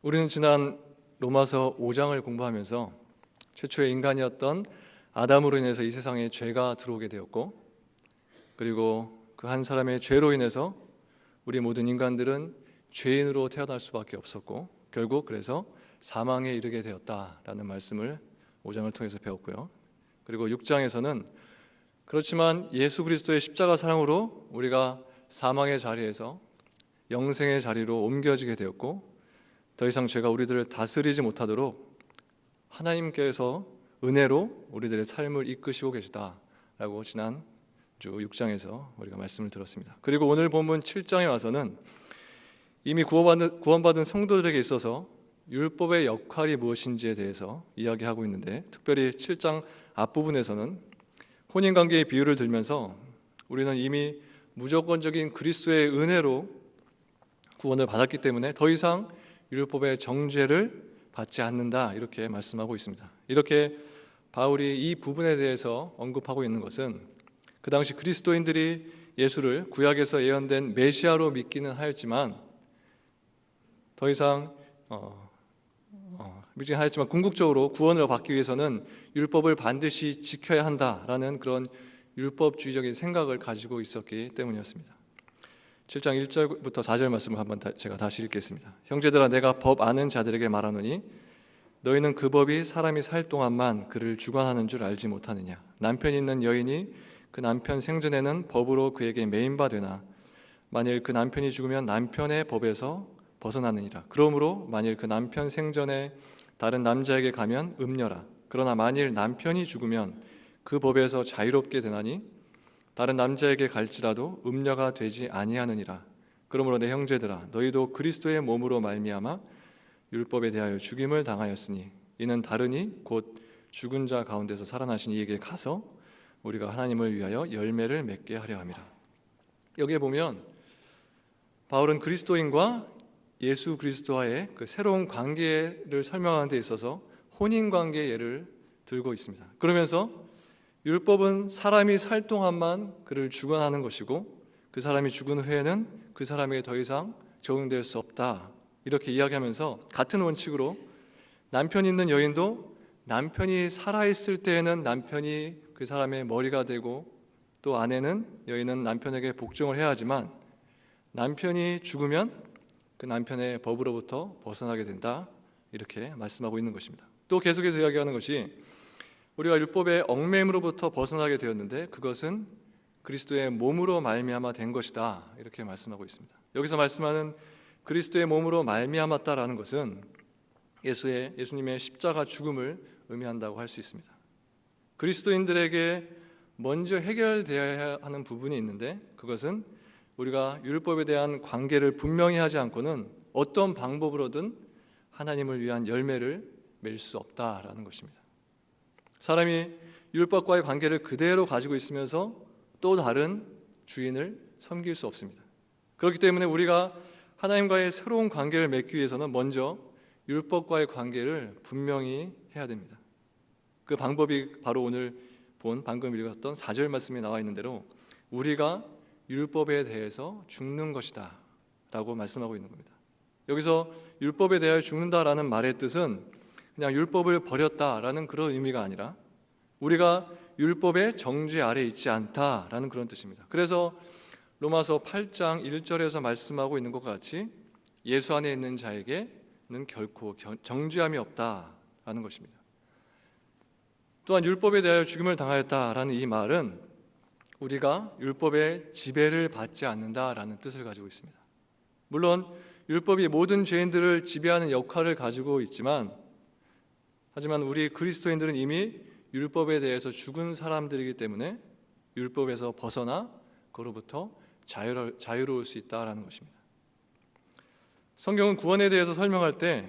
우리는 지난 로마서 5장을 공부하면서 최초의 인간이었던 아담으로 인해서 이 세상에 죄가 들어오게 되었고, 그리고 그 한 사람의 죄로 인해서 우리 모든 인간들은 죄인으로 태어날 수밖에 없었고, 결국 그래서 사망에 이르게 되었다라는 말씀을 5장을 통해서 배웠고요. 그리고 6장에서는 그렇지만 예수 그리스도의 십자가 사랑으로 우리가 사망의 자리에서 영생의 자리로 옮겨지게 되었고, 더 이상 죄가 우리들을 다스리지 못하도록 하나님께서 은혜로 우리들의 삶을 이끄시고 계시다라고 지난 주 6장에서 우리가 말씀을 들었습니다. 그리고 오늘 본문 7장에 와서는 이미 구원받은 성도들에게 있어서 율법의 역할이 무엇인지에 대해서 이야기하고 있는데, 특별히 7장 앞부분에서는 혼인관계의 비유를 들면서 우리는 이미 무조건적인 그리스도의 은혜로 구원을 받았기 때문에 더 이상 율법의 정죄를 받지 않는다, 이렇게 말씀하고 있습니다. 이렇게 바울이 이 부분에 대해서 언급하고 있는 것은 그 당시 그리스도인들이 예수를 구약에서 예언된 메시아로 믿기는 하였지만 더 이상 믿기는 하였지만 궁극적으로 구원을 받기 위해서는 율법을 반드시 지켜야 한다라는 그런 율법주의적인 생각을 가지고 있었기 때문이었습니다. 7장 1절부터 4절 말씀을 한번 제가 다시 읽겠습니다. 형제들아, 내가 법 아는 자들에게 말하노니 너희는 그 법이 사람이 살 동안만 그를 주관하는 줄 알지 못하느냐. 남편이 있는 여인이 그 남편 생전에는 법으로 그에게 매인 바 되나 만일 그 남편이 죽으면 남편의 법에서 벗어나느니라. 그러므로 만일 그 남편 생전에 다른 남자에게 가면 음녀라. 그러나 만일 남편이 죽으면 그 법에서 자유롭게 되나니 다른 남자에게 갈지라도 음녀가 되지 아니하느니라. 그러므로 내 형제들아, 너희도 그리스도의 몸으로 말미암아 율법에 대하여 죽임을 당하였으니 이는 다르니 곧 죽은 자 가운데서 살아나신 이에게 가서 우리가 하나님을 위하여 열매를 맺게 하려 함이라. 여기에 보면 바울은 그리스도인과 예수 그리스도와의 그 새로운 관계를 설명하는 데 있어서 혼인관계의 예를 들고 있습니다. 그러면서 율법은 사람이 살 동안만 그를 주관하는 것이고 그 사람이 죽은 후에는 그 사람에게 더 이상 적용될 수 없다, 이렇게 이야기하면서 같은 원칙으로 남편이 있는 여인도 남편이 살아있을 때에는 남편이 그 사람의 머리가 되고 또 아내는, 여인은 남편에게 복종을 해야 하지만 남편이 죽으면 그 남편의 법으로부터 벗어나게 된다, 이렇게 말씀하고 있는 것입니다. 또 계속해서 이야기하는 것이 우리가 율법의 얽매임으로부터 벗어나게 되었는데 그것은 그리스도의 몸으로 말미암아 된 것이다, 이렇게 말씀하고 있습니다. 여기서 말씀하는 그리스도의 몸으로 말미암았다라는 것은 예수님의 십자가 죽음을 의미한다고 할 수 있습니다. 그리스도인들에게 먼저 해결되어야 하는 부분이 있는데 그것은 우리가 율법에 대한 관계를 분명히 하지 않고는 어떤 방법으로든 하나님을 위한 열매를 맺을 수 없다라는 것입니다. 사람이 율법과의 관계를 그대로 가지고 있으면서 또 다른 주인을 섬길 수 없습니다. 그렇기 때문에 우리가 하나님과의 새로운 관계를 맺기 위해서는 먼저 율법과의 관계를 분명히 해야 됩니다. 그 방법이 바로 오늘 방금 읽었던 4절 말씀에 나와 있는 대로 우리가 율법에 대해서 죽는 것이다 라고 말씀하고 있는 겁니다. 여기서 율법에 대하여 죽는다라는 말의 뜻은 그냥 율법을 버렸다라는 그런 의미가 아니라 우리가 율법의 정죄 아래 있지 않다라는 그런 뜻입니다. 그래서 로마서 8장 1절에서 말씀하고 있는 것 같이 예수 안에 있는 자에게는 결코 정죄함이 없다라는 것입니다. 또한 율법에 대하여 죽임을 당하였다라는 이 말은 우리가 율법의 지배를 받지 않는다라는 뜻을 가지고 있습니다. 물론 율법이 모든 죄인들을 지배하는 역할을 가지고 있지만, 하지만 우리 그리스도인들은 이미 율법에 대해서 죽은 사람들이기 때문에 율법에서 벗어나 그로부터 자유로울 수 있다라는 것입니다. 성경은 구원에 대해서 설명할 때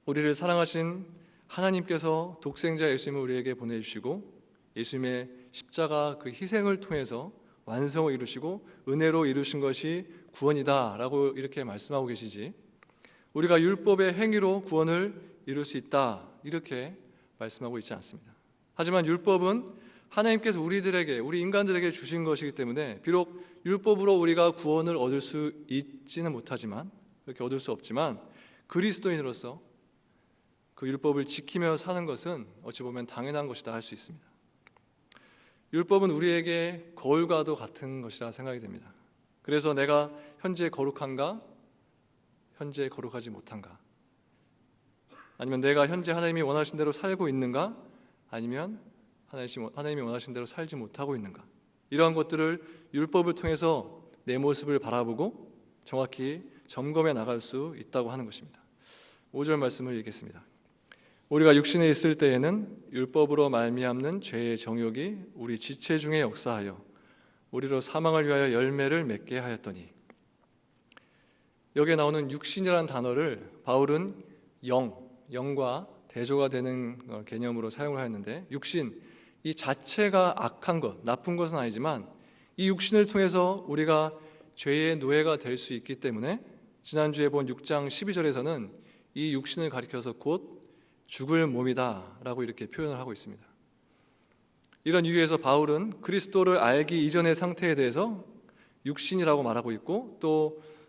우리를 사랑하신 하나님께서 독생자 예수님을 우리에게 보내주시고 예수님의 십자가 그 희생을 통해서 완성을 이루시고 은혜로 이루신 것이 구원이다 라고 이렇게 말씀하고 계시지, 우리가 율법의 행위로 구원을 이룰 수 있다 이렇게 말씀하고 있지 않습니다. 하지만 율법은 하나님께서 우리 인간들에게 주신 것이기 때문에 비록 율법으로 우리가 구원을 얻을 수 있지는 못하지만, 그렇게 얻을 수 없지만 그리스도인으로서 그 율법을 지키며 사는 것은 어찌 보면 당연한 것이다 할 수 있습니다. 율법은 우리에게 거울과도 같은 것이라 생각이 됩니다. 그래서 내가 현재 거룩한가? 현재 거룩하지 못한가? 아니면 내가 현재 하나님이 원하신 대로 살고 있는가? 아니면 하나님이 원하신 대로 살지 못하고 있는가? 이러한 것들을 율법을 통해서 내 모습을 바라보고 정확히 점검해 나갈 수 있다고 하는 것입니다. 5절 말씀을 읽겠습니다. 우리가 육신에 있을 때에는 율법으로 말미암는 죄의 정욕이 우리 지체 중에 역사하여 우리로 사망을 위하여 열매를 맺게 하였더니, 여기에 나오는 육신이라는 단어를 바울은 영과 대조가 되는 개념으로 사용을 하였는데, 육신 이 자체가 악한 것, 나쁜 것은 아니지만 이 육신을 통해서 우리가 죄의 노예가 될 수 있기 때문에 지난주에 본 6장 12절에서는 이 육신을 가리켜서 곧 죽을 몸이다 라고 이렇게 표현을 하고 있습니다. 이런 이유에서 바울은 그리스도를 알기 이전의 상태에 대해서 육신이라고 말하고 있고,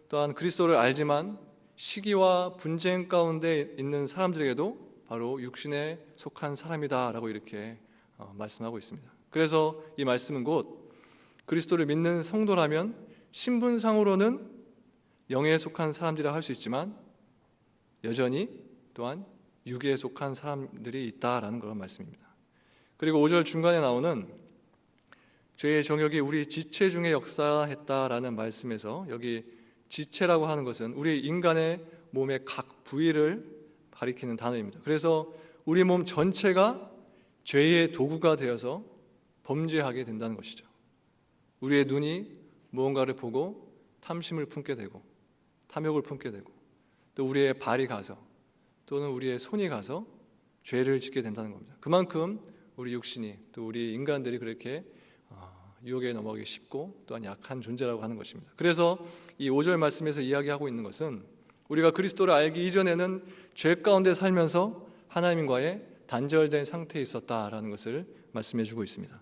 또한 그리스도를 알지만 시기와 분쟁 가운데 있는 사람들에게도 바로 육신에 속한 사람이다 라고 이렇게 말씀하고 있습니다. 그래서 이 말씀은 곧 그리스도를 믿는 성도라면 신분상으로는 영에 속한 사람들이라 할 수 있지만 여전히 또한 육에 속한 사람들이 있다라는 그런 말씀입니다. 그리고 5절 중간에 나오는 죄의 정욕이 우리 지체 중에 역사했다라는 말씀에서 여기 지체라고 하는 것은 우리 인간의 몸의 각 부위를 가리키는 단어입니다. 그래서 우리 몸 전체가 죄의 도구가 되어서 범죄하게 된다는 것이죠. 우리의 눈이 무언가를 보고 탐심을 품게 되고 탐욕을 품게 되고, 또 우리의 발이 가서 또는 우리의 손이 가서 죄를 짓게 된다는 겁니다. 그만큼 우리 육신이, 또 우리 인간들이 그렇게 유혹에 넘어가기 쉽고 또한 약한 존재라고 하는 것입니다. 그래서 이 5절 말씀에서 이야기하고 있는 것은 우리가 그리스도를 알기 이전에는 죄 가운데 살면서 하나님과의 단절된 상태에 있었다라는 것을 말씀해 주고 있습니다.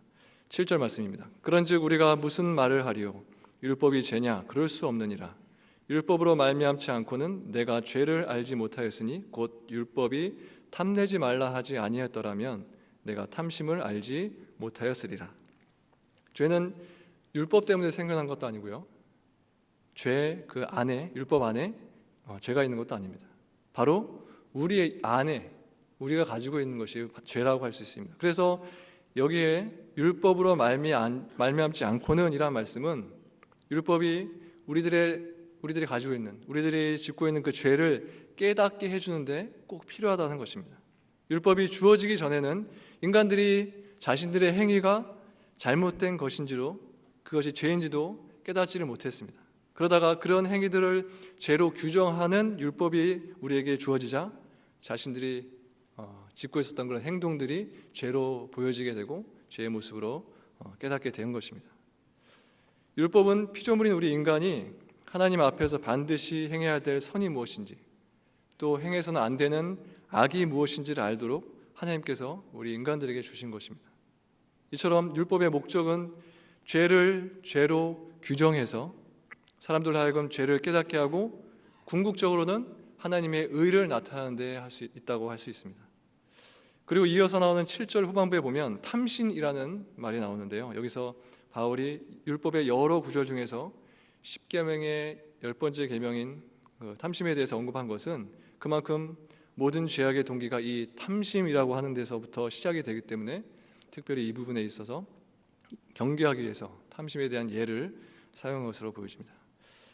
7절 말씀입니다. 그런즉 우리가 무슨 말을 하리요? 율법이 죄냐? 그럴 수 없느니라. 율법으로 말미암지 않고는 내가 죄를 알지 못하였으니 곧 율법이 탐내지 말라 하지 아니했더라면 내가 탐심을 알지 못하였으리라. 죄는 율법 때문에 생겨난 것도 아니고요, 죄 그 안에, 율법 안에 죄가 있는 것도 아닙니다. 바로 우리 안에 우리가 가지고 있는 것이 죄라고 할 수 있습니다. 그래서 여기에 율법으로 말미암지 않고는 이라는 말씀은 율법이 우리들이 가지고 있는, 우리들이 짓고 있는 그 죄를 깨닫게 해주는데 꼭 필요하다는 것입니다. 율법이 주어지기 전에는 인간들이 자신들의 행위가 잘못된 것인지로, 그것이 죄인지도 깨닫지를 못했습니다. 그러다가 그런 행위들을 죄로 규정하는 율법이 우리에게 주어지자 자신들이 짓고 있었던 그런 행동들이 죄로 보여지게 되고 죄의 모습으로 깨닫게 된 것입니다. 율법은 피조물인 우리 인간이 하나님 앞에서 반드시 행해야 될 선이 무엇인지, 또 행해서는 안 되는 악이 무엇인지를 알도록 하나님께서 우리 인간들에게 주신 것입니다. 이처럼 율법의 목적은 죄를 죄로 규정해서 사람들 하여금 죄를 깨닫게 하고 궁극적으로는 하나님의 의를 나타내는 데 할 수 있다고 할 수 있습니다. 그리고 이어서 나오는 7절 후반부에 보면 탐신이라는 말이 나오는데요, 여기서 바울이 율법의 여러 구절 중에서 10계명의 10번째 계명인 탐심에 대해서 언급한 것은 그만큼 모든 죄악의 동기가 이 탐심이라고 하는 데서부터 시작이 되기 때문에 특별히 이 부분에 있어서 경계하기 위해서 탐심에 대한 예를 사용한 것으로 보여집니다.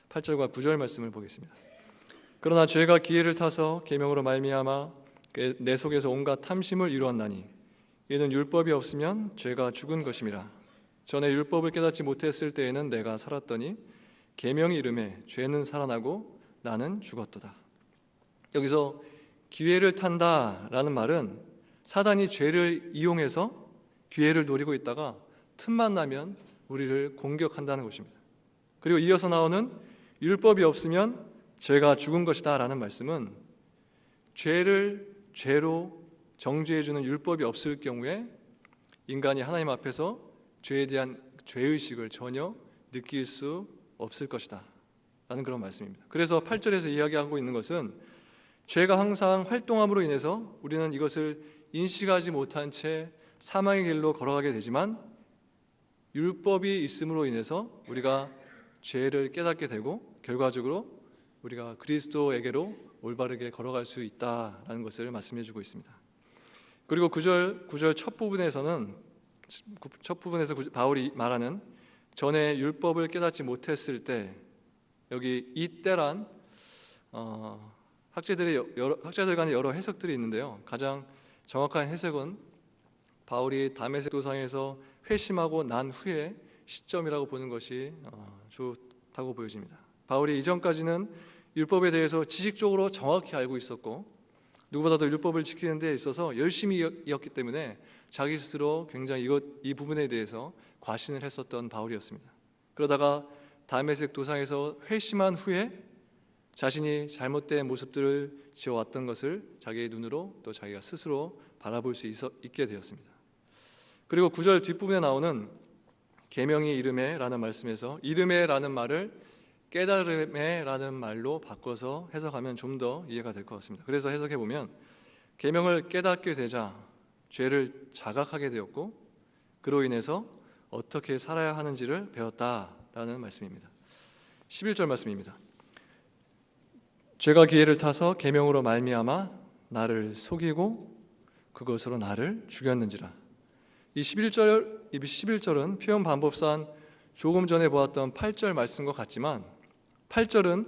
8절과 9절 말씀을 보겠습니다. 그러나 죄가 기회를 타서 계명으로 말미암아 내 속에서 온갖 탐심을 이루었나니 이는 율법이 없으면 죄가 죽은 것임이라. 전에 율법을 깨닫지 못했을 때에는 내가 살았더니 계명이 이름에 죄는 살아나고 나는 죽었도다. 여기서 기회를 탄다라는 말은 사단이 죄를 이용해서 기회를 노리고 있다가 틈만 나면 우리를 공격한다는 것입니다. 그리고 이어서 나오는 율법이 없으면 죄가 죽은 것이다 라는 말씀은 죄를 죄로 정죄해주는 율법이 없을 경우에 인간이 하나님 앞에서 죄에 대한 죄의식을 전혀 느낄 수 없을 것이다 라는 그런 말씀입니다. 그래서 8절에서 이야기하고 있는 것은 죄가 항상 활동함으로 인해서 우리는 이것을 인식하지 못한 채 사망의 길로 걸어가게 되지만, 율법이 있음으로 인해서 우리가 죄를 깨닫게 되고 결과적으로 우리가 그리스도에게로 올바르게 걸어갈 수 있다라는 것을 말씀해 주고 있습니다. 그리고 9절 첫 부분에서 바울이 말하는 전에 율법을 깨닫지 못했을 때, 여기 이때란 학자들 간의 여러 해석들이 있는데요, 가장 정확한 해석은 바울이 다메섹 도상에서 회심하고 난 후에 시점이라고 보는 것이 좋다고 보여집니다. 바울이 이전까지는 율법에 대해서 지식적으로 정확히 알고 있었고, 누구보다도 율법을 지키는 데 있어서 열심히 이었기 때문에 자기 스스로 굉장히 이 부분에 대해서 과신을 했었던 바울이었습니다. 그러다가 다메섹 도상에서 회심한 후에 자신이 잘못된 모습들을 지어왔던 것을 자기의 눈으로 또 자기가 스스로 바라볼 수 있게 되었습니다. 그리고 9절 뒷부분에 나오는 계명이 이름에라는 말씀에서 이름에라는 말을 깨달음에라는 말로 바꿔서 해석하면 좀 더 이해가 될 것 같습니다. 그래서 해석해 보면 계명을 깨닫게 되자 죄를 자각하게 되었고, 그로 인해서 어떻게 살아야 하는지를 배웠다라는 말씀입니다. 11절 말씀입니다. 죄가 기회를 타서 계명으로 말미암아 나를 속이고 그것으로 나를 죽였는지라. 이 11절은 표현 반법상 조금 전에 보았던 8절 말씀과 같지만, 8절은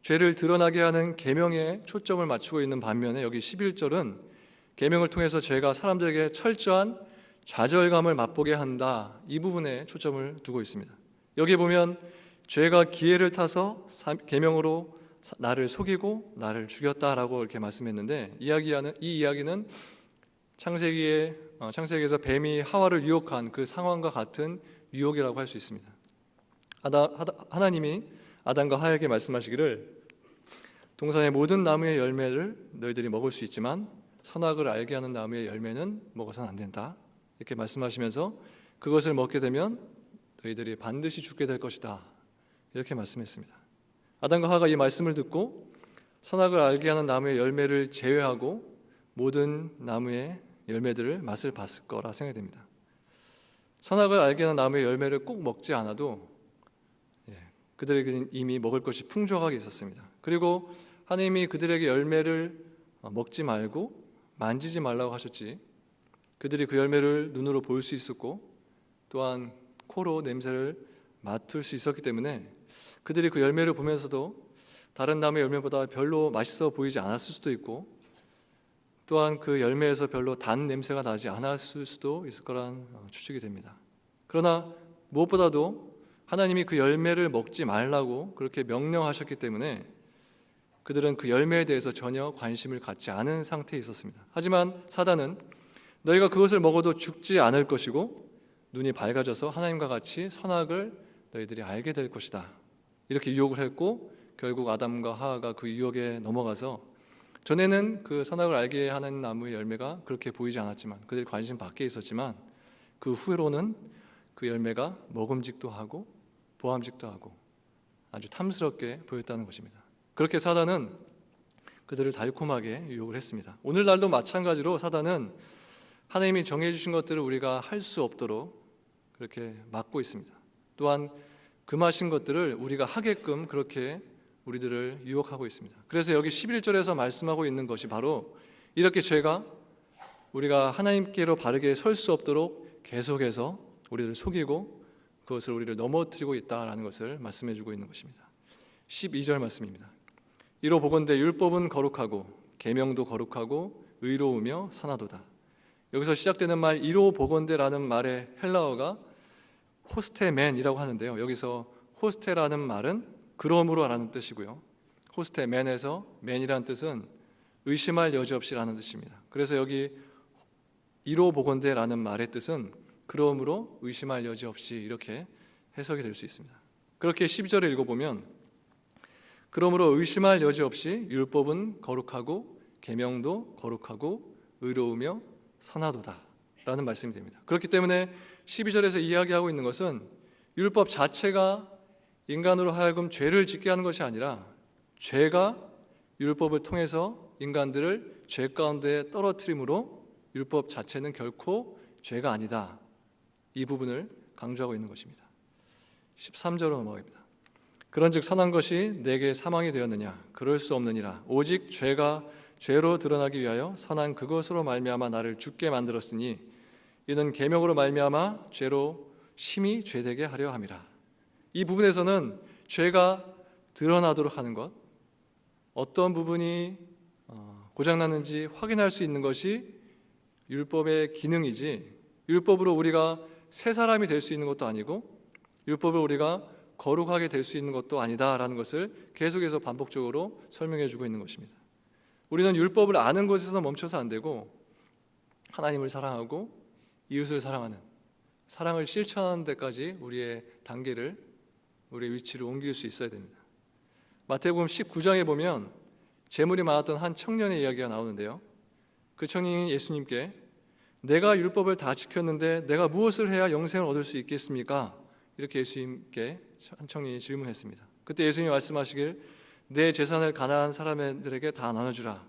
죄를 드러나게 하는 계명에 초점을 맞추고 있는 반면에 여기 11절은 계명을 통해서 죄가 사람들에게 철저한 좌절감을 맛보게 한다, 이 부분에 초점을 두고 있습니다. 여기 보면 죄가 기회를 타서 계명으로 나를 속이고 나를 죽였다라고 이렇게 말씀했는데, 이 이야기는 창세기에서 뱀이 하와를 유혹한 그 상황과 같은 유혹이라고 할 수 있습니다. 하나님이 아담과 하와에게 말씀하시기를 동산의 모든 나무의 열매를 너희들이 먹을 수 있지만 선악을 알게 하는 나무의 열매는 먹어서는 안 된다, 이렇게 말씀하시면서 그것을 먹게 되면 너희들이 반드시 죽게 될 것이다, 이렇게 말씀했습니다. 아담과 하와가 이 말씀을 듣고 선악을 알게 하는 나무의 열매를 제외하고 모든 나무의 열매들을 맛을 봤을 거라 생각됩니다. 선악을 알게 하는 나무의 열매를 꼭 먹지 않아도 그들에게는 이미 먹을 것이 풍족하게 있었습니다. 그리고 하나님이 그들에게 열매를 먹지 말고 만지지 말라고 하셨지, 그들이 그 열매를 눈으로 볼 수 있었고 또한 코로 냄새를 맡을 수 있었기 때문에 그들이 그 열매를 보면서도 다른 나무의 열매보다 별로 맛있어 보이지 않았을 수도 있고, 또한 그 열매에서 별로 단 냄새가 나지 않았을 수도 있을 거란 추측이 됩니다. 그러나 무엇보다도 하나님이 그 열매를 먹지 말라고 그렇게 명령하셨기 때문에 그들은 그 열매에 대해서 전혀 관심을 갖지 않은 상태에 있었습니다. 하지만 사단은 너희가 그것을 먹어도 죽지 않을 것이고 눈이 밝아져서 하나님과 같이 선악을 너희들이 알게 될 것이다, 이렇게 유혹을 했고, 결국 아담과 하와가 그 유혹에 넘어가서 전에는 그 선악을 알게 하는 나무의 열매가 그렇게 보이지 않았지만, 그들 관심 밖에 있었지만, 그 후로는 그 열매가 먹음직도 하고 보암직도 하고 아주 탐스럽게 보였다는 것입니다. 그렇게 사단은 그들을 달콤하게 유혹을 했습니다. 오늘날도 마찬가지로 사단은 하나님이 정해주신 것들을 우리가 할 수 없도록 그렇게 막고 있습니다. 또한 금하신 것들을 우리가 하게끔 그렇게 우리들을 유혹하고 있습니다. 그래서 여기 11절에서 말씀하고 있는 것이 바로 이렇게 죄가 우리가 하나님께로 바르게 설 수 없도록 계속해서 우리를 속이고 그것을 우리를 넘어뜨리고 있다라는 것을 말씀해 주고 있는 것입니다. 12절 말씀입니다. 이로 보건대 율법은 거룩하고 계명도 거룩하고 의로우며 선하도다. 여기서 시작되는 말 이로 보건대라는 말의 헬라어가 호스테맨이라고 하는데요, 여기서 호스테라는 말은 그러므로라는 뜻이고요, 호스테맨에서 맨이라는 뜻은 의심할 여지 없이라는 뜻입니다. 그래서 여기 이로 보건대라는 말의 뜻은 그러므로 의심할 여지 없이, 이렇게 해석이 될 수 있습니다. 그렇게 12절을 읽어보면 그러므로 의심할 여지 없이 율법은 거룩하고 계명도 거룩하고 의로우며 선하도다 라는 말씀이 됩니다. 그렇기 때문에 12절에서 이야기하고 있는 것은 율법 자체가 인간으로 하여금 죄를 짓게 하는 것이 아니라 죄가 율법을 통해서 인간들을 죄 가운데 떨어뜨림으로 율법 자체는 결코 죄가 아니다. 이 부분을 강조하고 있는 것입니다. 13절로 넘어갑니다. 그런즉 선한 것이 내게 사망이 되었느냐? 그럴 수 없느니라. 오직 죄가 죄로 드러나기 위하여 선한 그것으로 말미암아 나를 죽게 만들었으니 이는 계명으로 말미암아 죄로 심히 죄되게 하려 함이라. 이 부분에서는 죄가 드러나도록 하는 것, 어떤 부분이 고장났는지 확인할 수 있는 것이 율법의 기능이지, 율법으로 우리가 새 사람이 될 수 있는 것도 아니고 율법을 우리가 거룩하게 될 수 있는 것도 아니다라는 것을 계속해서 반복적으로 설명해 주고 있는 것입니다. 우리는 율법을 아는 것에서 멈춰서 안 되고 하나님을 사랑하고 이웃을 사랑하는, 사랑을 실천하는 데까지 우리의 단계를, 우리의 위치를 옮길 수 있어야 됩니다. 마태복음 19장에 보면 재물이 많았던 한 청년의 이야기가 나오는데요, 그 청년이 예수님께 내가 율법을 다 지켰는데 내가 무엇을 해야 영생을 얻을 수 있겠습니까? 이렇게 예수님께 한 청년이 질문했습니다. 그때 예수님이 말씀하시길 내 재산을 가난한 사람들에게 다 나눠주라,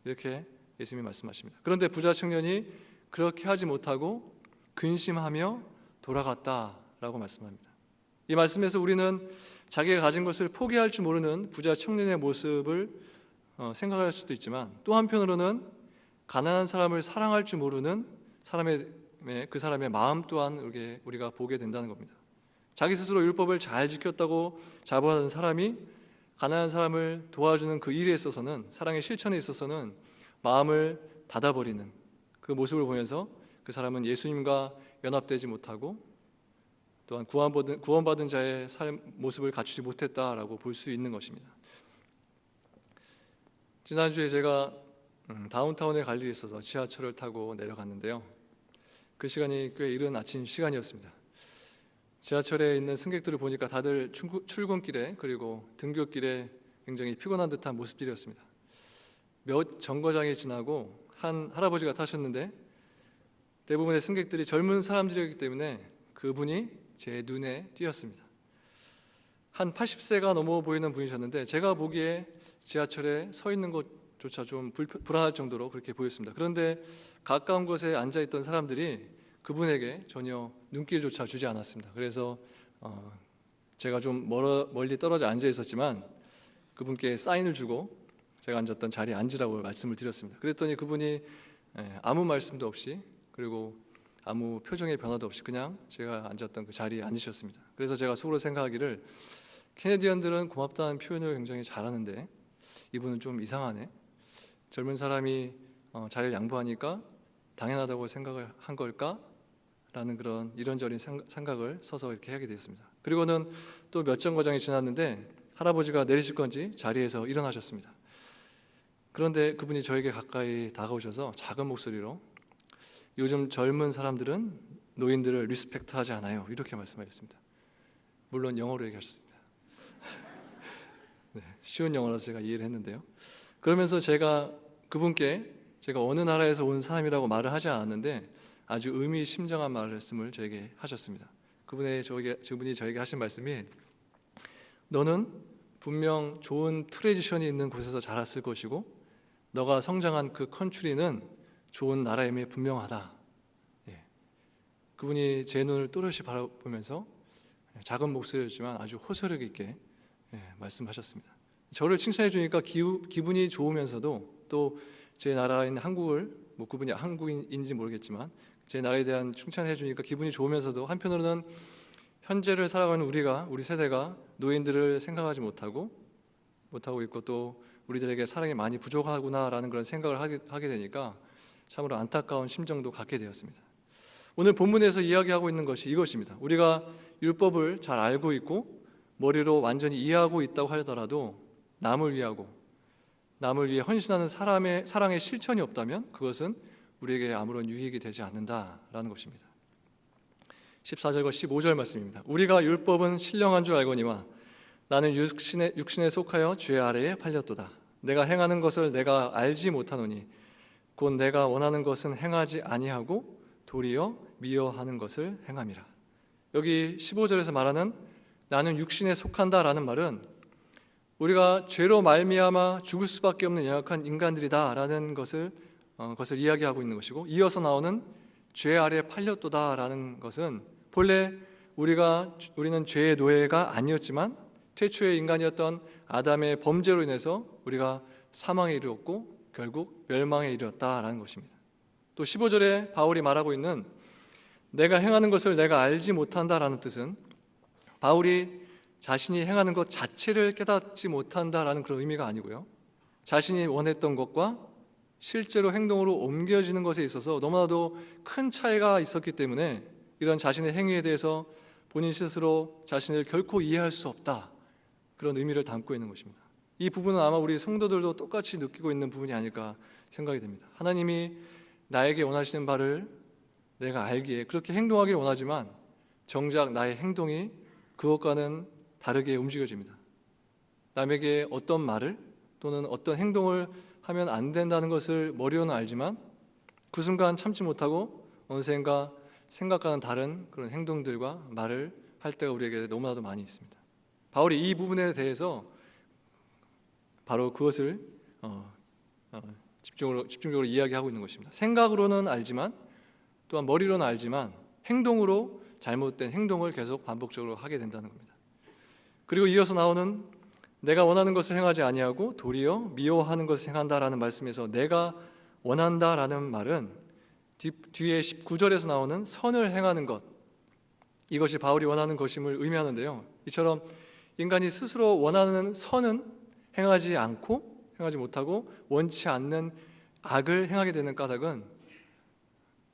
이렇게 예수님이 말씀하십니다. 그런데 부자 청년이 그렇게 하지 못하고 근심하며 돌아갔다라고 말씀합니다. 이 말씀에서 우리는 자기가 가진 것을 포기할 줄 모르는 부자 청년의 모습을 생각할 수도 있지만, 또 한편으로는 가난한 사람을 사랑할 줄 모르는 그 사람의 마음 또한 우리가 보게 된다는 겁니다. 자기 스스로 율법을 잘 지켰다고 자부하는 사람이 가난한 사람을 도와주는 그 일에 있어서는, 사랑의 실천에 있어서는 마음을 닫아버리는 그 모습을 보면서 그 사람은 예수님과 연합되지 못하고 또한 구원받은 자의 모습을 갖추지 못했다라고 볼 수 있는 것입니다. 지난주에 제가 다운타운에 갈 일이 있어서 지하철을 타고 내려갔는데요, 그 시간이 꽤 이른 아침 시간이었습니다. 지하철에 있는 승객들을 보니까 다들 출근길에 그리고 등교길에 굉장히 피곤한 듯한 모습들이었습니다. 몇 정거장이 지나고 한 할아버지가 타셨는데 대부분의 승객들이 젊은 사람들이었기 때문에 그분이 제 눈에 띄었습니다. 한 80세가 넘어 보이는 분이셨는데 제가 보기에 지하철에 서 있는 것조차 좀 불안할 정도로 그렇게 보였습니다. 그런데 가까운 곳에 앉아있던 사람들이 그분에게 전혀 눈길조차 주지 않았습니다. 그래서 제가 좀 멀리 떨어져 앉아 있었지만 그분께 사인을 주고 제가 앉았던 자리에 앉으라고 말씀을 드렸습니다. 그랬더니 그분이 아무 말씀도 없이, 그리고 아무 표정의 변화도 없이 그냥 제가 앉았던 그 자리에 앉으셨습니다. 그래서 제가 속으로 생각하기를 캐네디언들은 고맙다는 표현을 굉장히 잘하는데 이분은 좀 이상하네, 젊은 사람이 자리를 양보하니까 당연하다고 생각을 한 걸까? 라는 그런 이런저런 생각을 서서 이렇게 하게 되었습니다. 그리고는 또 몇 정거장이 지났는데 할아버지가 내리실 건지 자리에서 일어나셨습니다. 그런데 그분이 저에게 가까이 다가오셔서 작은 목소리로 요즘 젊은 사람들은 노인들을 리스펙트하지 않아요, 이렇게 말씀하셨습니다. 물론 영어로 얘기하셨습니다. 네, 쉬운 영어라서 제가 이해를 했는데요, 그러면서 제가 그분께 제가 어느 나라에서 온 사람이라고 말을 하지 않았는데 아주 의미심장한 말씀을 저에게 하셨습니다. 그분이 저에게 하신 말씀이 너는 분명 좋은 트레디션이 있는 곳에서 자랐을 것이고 너가 성장한 그 컨트리는 좋은 나라임이 분명하다. 그분이 제 눈을 또렷이 바라보면서 작은 목소리였지만 아주 호소력 있게 말씀하셨습니다. 저를 칭찬해 주니까 기분이 좋으면서도 또 제 나라인 한국을, 그분이 한국인인지 모르겠지만 제 나라에 대한 칭찬해 주니까 기분이 좋으면서도 한편으로는 현재를 살아가는 우리 세대가 노인들을 생각하지 못하고 있고 또 우리들에게 사랑이 많이 부족하구나라는 그런 생각을 하게 되니까 참으로 안타까운 심정도 갖게 되었습니다. 오늘 본문에서 이야기하고 있는 것이 이것입니다. 우리가 율법을 잘 알고 있고 머리로 완전히 이해하고 있다고 하더라도 남을 위해 헌신하는 사랑의 실천이 없다면 그것은 우리에게 아무런 유익이 되지 않는다라는 것입니다. 14절과 15절 말씀입니다. 우리가 율법은 신령한 줄 알거니와 나는 육신에 속하여 죄 아래에 팔렸도다. 내가 행하는 것을 내가 알지 못하노니 곧 내가 원하는 것은 행하지 아니하고 도리어 미워하는 것을 행함이라. 여기 15절에서 말하는 나는 육신에 속한다라는 말은 우리가 죄로 말미암아 죽을 수밖에 없는 연약한 인간들이다라는 것을 이야기하고 있는 것이고, 이어서 나오는 죄 아래 팔렸도다라는 것은 본래 우리는 죄의 노예가 아니었지만 최초의 인간이었던 아담의 범죄로 인해서 우리가 사망에 이르렀고 결국 멸망에 이르렀다라는 것입니다. 또 15절에 바울이 말하고 있는 내가 행하는 것을 내가 알지 못한다라는 뜻은 바울이 자신이 행하는 것 자체를 깨닫지 못한다라는 그런 의미가 아니고요, 자신이 원했던 것과 실제로 행동으로 옮겨지는 것에 있어서 너무나도 큰 차이가 있었기 때문에 이런 자신의 행위에 대해서 본인 스스로 자신을 결코 이해할 수 없다, 그런 의미를 담고 있는 것입니다. 이 부분은 아마 우리 성도들도 똑같이 느끼고 있는 부분이 아닐까 생각이 됩니다. 하나님이 나에게 원하시는 바를 내가 알기에 그렇게 행동하길 원하지만 정작 나의 행동이 그것과는 다르게 움직여집니다. 남에게 어떤 말을 또는 어떤 행동을 하면 안 된다는 것을 머리로는 알지만 그 순간 참지 못하고 어느샌가 생각과는 다른 그런 행동들과 말을 할 때가 우리에게 너무나도 많이 있습니다. 바울이 이 부분에 대해서 바로 그것을 집중적으로 이야기하고 있는 것입니다. 생각으로는 알지만 또한 머리로는 알지만 행동으로 잘못된 행동을 계속 반복적으로 하게 된다는 겁니다. 그리고 이어서 나오는 내가 원하는 것을 행하지 아니하고 도리어 미워하는 것을 행한다라는 말씀에서 내가 원한다라는 말은 뒤에 19절에서 나오는 선을 행하는 것, 이것이 바울이 원하는 것임을 의미하는데요, 이처럼 인간이 스스로 원하는 선은 행하지 못하고 원치 않는 악을 행하게 되는 까닭은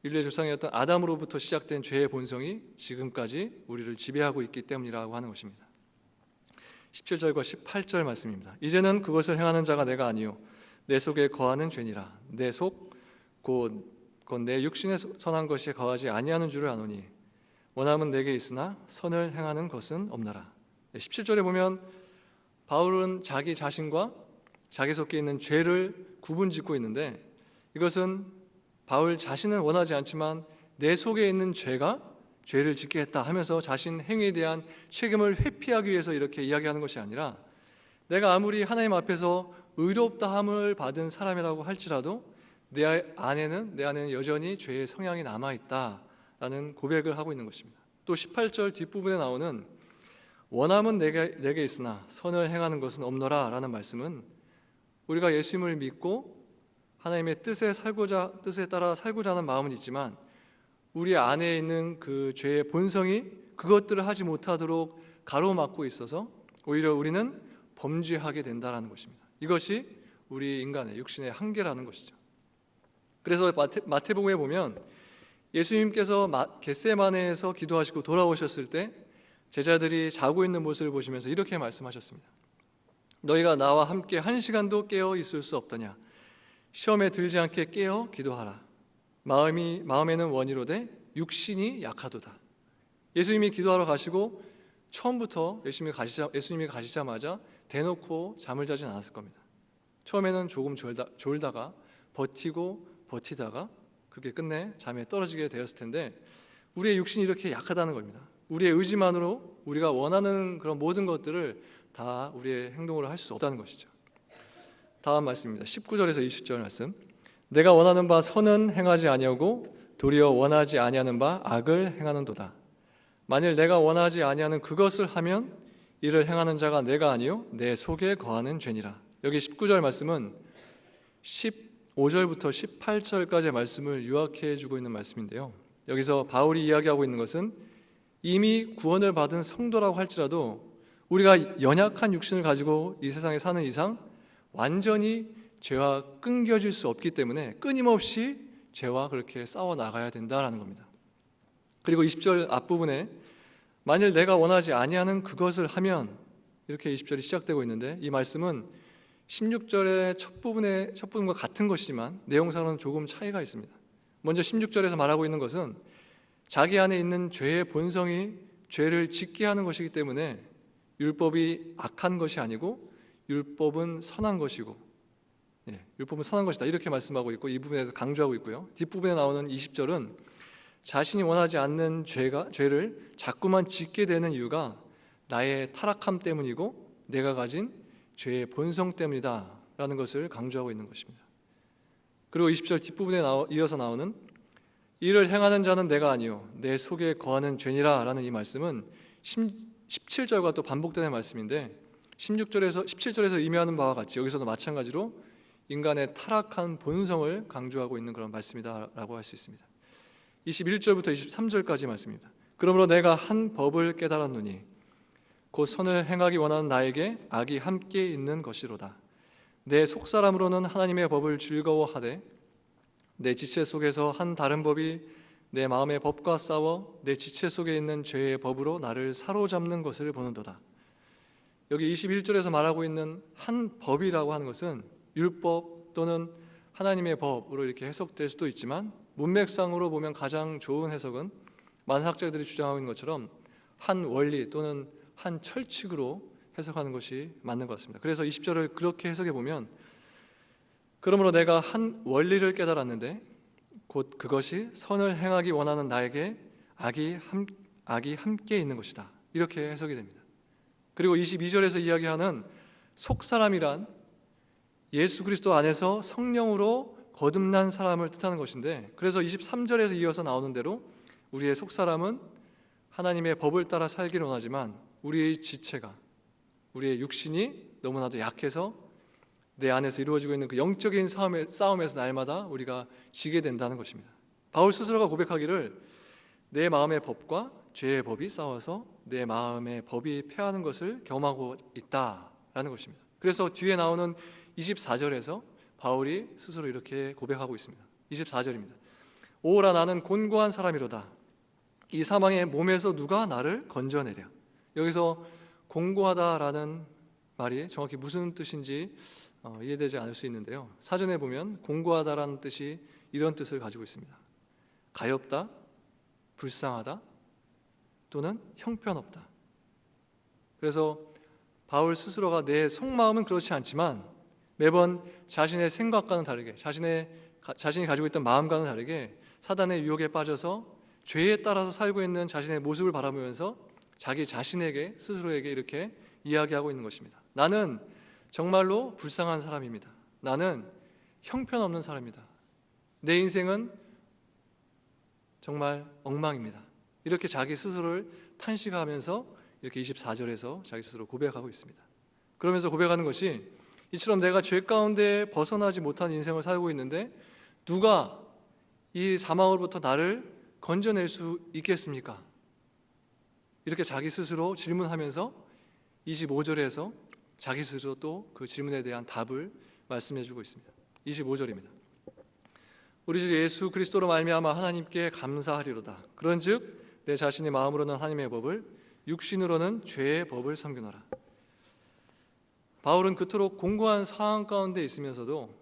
인류의 조상이었던 아담으로부터 시작된 죄의 본성이 지금까지 우리를 지배하고 있기 때문이라고 하는 것입니다. 17절과 18절 말씀입니다. 이제는 그것을 행하는 자가 내가 아니요 내 속에 거하는 죄니라. 내 속 곧 내 육신에 선한 것이 거하지 아니하는 줄을 아노니 원함은 내게 있으나 선을 행하는 것은 없나라. 17절에 보면 바울은 자기 자신과 자기 속에 있는 죄를 구분짓고 있는데, 이것은 바울 자신은 원하지 않지만 내 속에 있는 죄를 짓게 했다 하면서 자신 행위에 대한 책임을 회피하기 위해서 이렇게 이야기하는 것이 아니라, 내가 아무리 하나님 앞에서 의롭다함을 받은 사람이라고 할지라도 내 안에는 여전히 죄의 성향이 남아있다라는 고백을 하고 있는 것입니다. 또 18절 뒷부분에 나오는 원함은 내게 있으나 선을 행하는 것은 없노라 라는 말씀은 우리가 예수님을 믿고 하나님의 뜻에 따라 살고자 하는 마음은 있지만 우리 안에 있는 그 죄의 본성이 그것들을 하지 못하도록 가로막고 있어서 오히려 우리는 범죄하게 된다는 것입니다. 이것이 우리 인간의 육신의 한계라는 것이죠. 그래서 마태복음에 보면 예수님께서 겟세마네에서 기도하시고 돌아오셨을 때 제자들이 자고 있는 모습을 보시면서 이렇게 말씀하셨습니다. 너희가 나와 함께 1시간도 깨어 있을 수 없더냐. 시험에 들지 않게 깨어 기도하라. 마음에는 원이로되 육신이 약하도다. 예수님이 기도하러 가시고 처음부터 예수님이 가시자마자 대놓고 잠을 자진 않았을 겁니다. 처음에는 조금 졸다가 버티다가 그렇게 끝내 잠에 떨어지게 되었을 텐데, 우리의 육신이 이렇게 약하다는 겁니다. 우리의 의지만으로 우리가 원하는 그런 모든 것들을 다 우리의 행동으로 할 수 없다는 것이죠. 다음 말씀입니다. 19절에서 20절 말씀. 내가 원하는 바 선은 행하지 아니하고 도리어 원하지 아니하는 바 악을 행하는도다. 만일 내가 원하지 아니하는 그것을 하면 이를 행하는 자가 내가 아니요 내 속에 거하는 죄니라. 여기 19절 말씀은 15절부터 18절까지의 말씀을 요약해 주고 있는 말씀인데요, 여기서 바울이 이야기하고 있는 것은 이미 구원을 받은 성도라고 할지라도 우리가 연약한 육신을 가지고 이 세상에 사는 이상 완전히 죄와 끊겨질 수 없기 때문에 끊임없이 죄와 그렇게 싸워 나가야 된다라는 겁니다. 그리고 20절 앞부분에 만일 내가 원하지 아니하는 그것을 하면, 이렇게 20절이 시작되고 있는데, 이 말씀은 16절의 첫 부분과 같은 것이지만 내용상으로는 조금 차이가 있습니다. 먼저 16절에서 말하고 있는 것은 자기 안에 있는 죄의 본성이 죄를 짓게 하는 것이기 때문에 율법이 악한 것이 아니고 율법은 선한 것이고, 율법은 선한 것이다, 이렇게 말씀하고 있고 이 부분에서 강조하고 있고요. 뒷부분에 나오는 20절은 자신이 원하지 않는 죄를 자꾸만 짓게 되는 이유가 나의 타락함 때문이고 내가 가진 죄의 본성 때문이다 라는 것을 강조하고 있는 것입니다. 그리고 20절 뒷부분에 이어서 나오는 이를 행하는 자는 내가 아니요 내 속에 거하는 죄니라 라는 이 말씀은 17절과 또 반복되는 말씀인데 17절에서 의미하는 바와 같이 여기서도 마찬가지로 인간의 타락한 본성을 강조하고 있는 그런 말씀이다라고 할 수 있습니다. 21절부터 23절까지 말씀입니다. 그러므로 내가 한 법을 깨달았노니 곧 선을 행하기 원하는 나에게 악이 함께 있는 것이로다. 내 속사람으로는 하나님의 법을 즐거워하되 내 지체 속에서 한 다른 법이 내 마음의 법과 싸워 내 지체 속에 있는 죄의 법으로 나를 사로잡는 것을 보는도다. 여기 21절에서 말하고 있는 한 법이라고 하는 것은 율법 또는 하나님의 법으로 이렇게 해석될 수도 있지만 문맥상으로 보면 가장 좋은 해석은 많은 학자들이 주장하고 있는 것처럼 한 원리 또는 한 철칙으로 해석하는 것이 맞는 것 같습니다. 그래서 20절을 그렇게 해석해 보면 그러므로 내가 한 원리를 깨달았는데 곧 그것이 선을 행하기 원하는 나에게 악이 함께 있는 것이다. 이렇게 해석이 됩니다. 그리고 22절에서 이야기하는 속사람이란 예수 그리스도 안에서 성령으로 거듭난 사람을 뜻하는 것인데 그래서 23절에서 이어서 나오는 대로 우리의 속사람은 하나님의 법을 따라 살기를 원하지만 우리의 지체가 우리의 육신이 너무나도 약해서 내 안에서 이루어지고 있는 그 영적인 싸움에서 날마다 우리가 지게 된다는 것입니다. 바울 스스로가 고백하기를 내 마음의 법과 죄의 법이 싸워서 내 마음의 법이 패하는 것을 경험하고 있다라는 것입니다. 그래서 뒤에 나오는 24절에서 바울이 스스로 이렇게 고백하고 있습니다. 24절입니다. 오라 나는 곤고한 사람이로다. 이 사망의 몸에서 누가 나를 건져내랴. 여기서 공고하다라는 말이 정확히 무슨 뜻인지 이해되지 않을 수 있는데요. 사전에 보면 공고하다라는 뜻이 이런 뜻을 가지고 있습니다. 가엾다, 불쌍하다, 또는 형편없다. 그래서 바울 스스로가 내 속마음은 그렇지 않지만 매번 자신의 생각과는 다르게 자신이 가지고 있던 마음과는 다르게 사단의 유혹에 빠져서 죄에 따라서 살고 있는 자신의 모습을 바라보면서 자기 자신에게 스스로에게 이렇게 이야기하고 있는 것입니다. 나는 정말로 불쌍한 사람입니다. 나는 형편없는 사람이다. 내 인생은 정말 엉망입니다. 이렇게 자기 스스로를 탄식하면서 이렇게 24절에서 자기 스스로 고백하고 있습니다. 그러면서 고백하는 것이 이처럼 내가 죄 가운데 벗어나지 못한 인생을 살고 있는데 누가 이 사망으로부터 나를 건져낼 수 있겠습니까? 이렇게 자기 스스로 질문하면서 25절에서 자기 스스로 또 그 질문에 대한 답을 말씀해 주고 있습니다. 25절입니다. 우리 주 예수 그리스도로 말미암아 하나님께 감사하리로다. 그런즉 내 자신의 마음으로는 하나님의 법을 육신으로는 죄의 법을 섬기노라. 바울은 그토록 공고한 상황 가운데 있으면서도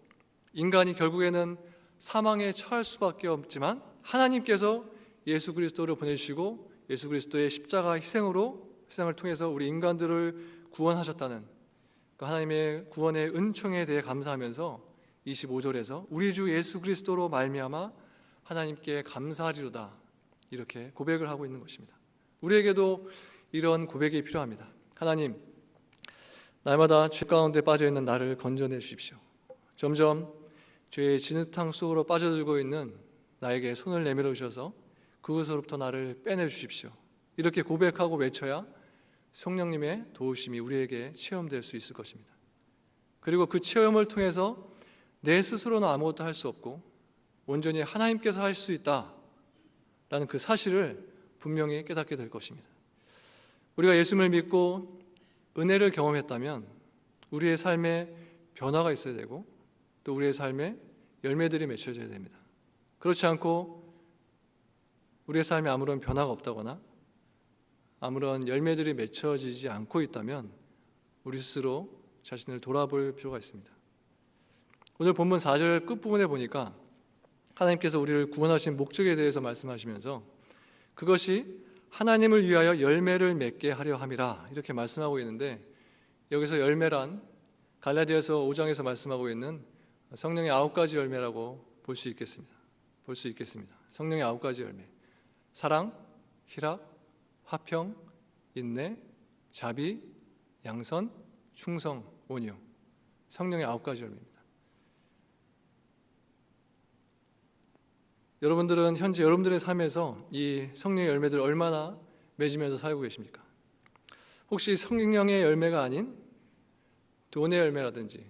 인간이 결국에는 사망에 처할 수밖에 없지만 하나님께서 예수 그리스도를 보내주시고 예수 그리스도의 십자가 희생을 통해서 우리 인간들을 구원하셨다는 그 하나님의 구원의 은총에 대해 감사하면서 25절에서 우리 주 예수 그리스도로 말미암아 하나님께 감사하리로다 이렇게 고백을 하고 있는 것입니다. 우리에게도 이런 고백이 필요합니다. 하나님, 날마다 죄 가운데 빠져있는 나를 건져내 주십시오. 점점 죄의 진흙탕 속으로 빠져들고 있는 나에게 손을 내밀어 주셔서 그곳으로부터 나를 빼내 주십시오. 이렇게 고백하고 외쳐야 성령님의 도우심이 우리에게 체험될 수 있을 것입니다. 그리고 그 체험을 통해서 내 스스로는 아무것도 할 수 없고 온전히 하나님께서 할 수 있다라는 그 사실을 분명히 깨닫게 될 것입니다. 우리가 예수님을 믿고 은혜를 경험했다면 우리의 삶에 변화가 있어야 되고 또 우리의 삶에 열매들이 맺혀져야 됩니다. 그렇지 않고 우리의 삶에 아무런 변화가 없다거나 아무런 열매들이 맺혀지지 않고 있다면 우리 스스로 자신을 돌아볼 필요가 있습니다. 오늘 본문 4절 끝부분에 보니까 하나님께서 우리를 구원하신 목적에 대해서 말씀하시면서 그것이 하나님을 위하여 열매를 맺게 하려 함이라 이렇게 말씀하고 있는데 여기서 열매란 갈라디아서 5장에서 말씀하고 있는 성령의 9가지 열매라고 볼 수 있겠습니다. 성령의 9가지 열매. 사랑, 희락, 화평, 인내, 자비, 양선, 충성 온유, 성령의 9가지 열매입니다. 여러분들은 현재 여러분들의 삶에서 이 성령의 열매들을 얼마나 맺으면서 살고 계십니까? 혹시 성령의 열매가 아닌 돈의 열매라든지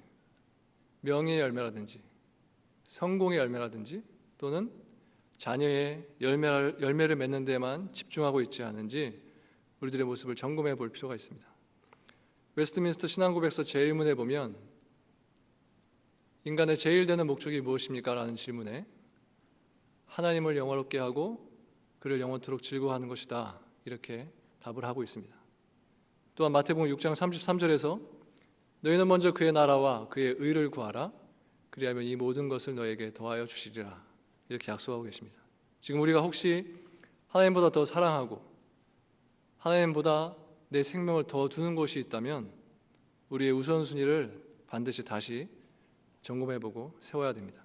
명예의 열매라든지 성공의 열매라든지 또는 자녀의 열매를 맺는 데만 집중하고 있지 않은지 우리들의 모습을 점검해 볼 필요가 있습니다. 웨스트민스터 신앙고백서 제1문에 보면 인간의 제일 되는 목적이 무엇입니까? 라는 질문에 하나님을 영화롭게 하고 그를 영원토록 즐거워하는 것이다, 이렇게 답을 하고 있습니다. 또한 마태복음 6장 33절에서 너희는 먼저 그의 나라와 그의 의를 구하라, 그리하면 이 모든 것을 너에게 더하여 주시리라, 이렇게 약속하고 계십니다. 지금 우리가 혹시 하나님보다 더 사랑하고 하나님보다 내 생명을 더 두는 것이 있다면 우리의 우선순위를 반드시 다시 점검해보고 세워야 됩니다.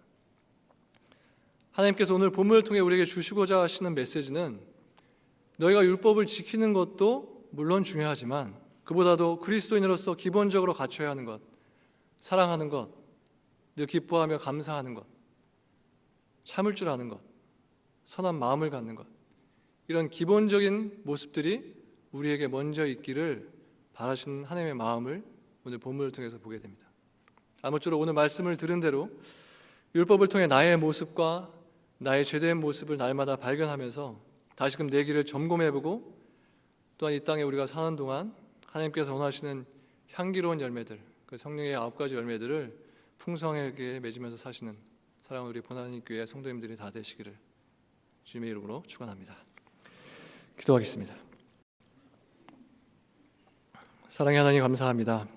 하나님께서 오늘 본문을 통해 우리에게 주시고자 하시는 메시지는 너희가 율법을 지키는 것도 물론 중요하지만 그보다도 그리스도인으로서 기본적으로 갖춰야 하는 것, 사랑하는 것, 늘 기뻐하며 감사하는 것, 참을 줄 아는 것, 선한 마음을 갖는 것, 이런 기본적인 모습들이 우리에게 먼저 있기를 바라시는 하나님의 마음을 오늘 본문을 통해서 보게 됩니다. 아무쪼록 오늘 말씀을 들은 대로 율법을 통해 나의 모습과 나의 죄된 모습을 날마다 발견하면서 다시금 내 길을 점검해보고 또한 이 땅에 우리가 사는 동안 하나님께서 원하시는 향기로운 열매들, 그 성령의 9가지 열매들을 풍성하게 맺으면서 사시는 사랑하는 우리 보나니 교회 성도님들이 다 되시기를 주님의 이름으로 축원합니다. 기도하겠습니다. 사랑의 하나님, 감사합니다.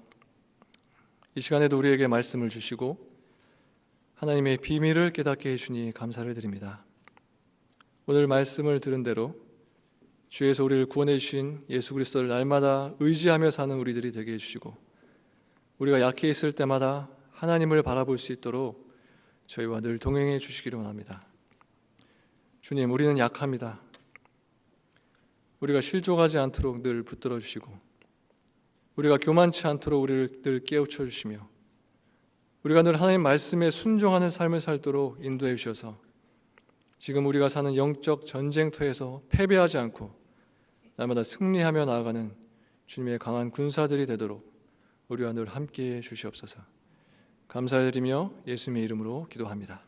이 시간에도 우리에게 말씀을 주시고 하나님의 비밀을 깨닫게 해주니 감사를 드립니다. 오늘 말씀을 들은 대로 주에서 우리를 구원해 주신 예수 그리스도를 날마다 의지하며 사는 우리들이 되게 해주시고 우리가 약해 있을 때마다 하나님을 바라볼 수 있도록 저희와 늘 동행해 주시기를 원합니다. 주님, 우리는 약합니다. 우리가 실족하지 않도록 늘 붙들어 주시고 우리가 교만치 않도록 우리를 늘 깨우쳐 주시며 우리가 늘 하나님 말씀에 순종하는 삶을 살도록 인도해 주셔서 지금 우리가 사는 영적 전쟁터에서 패배하지 않고 날마다 승리하며 나아가는 주님의 강한 군사들이 되도록 우리와 늘 함께해 주시옵소서. 감사드리며 예수님의 이름으로 기도합니다.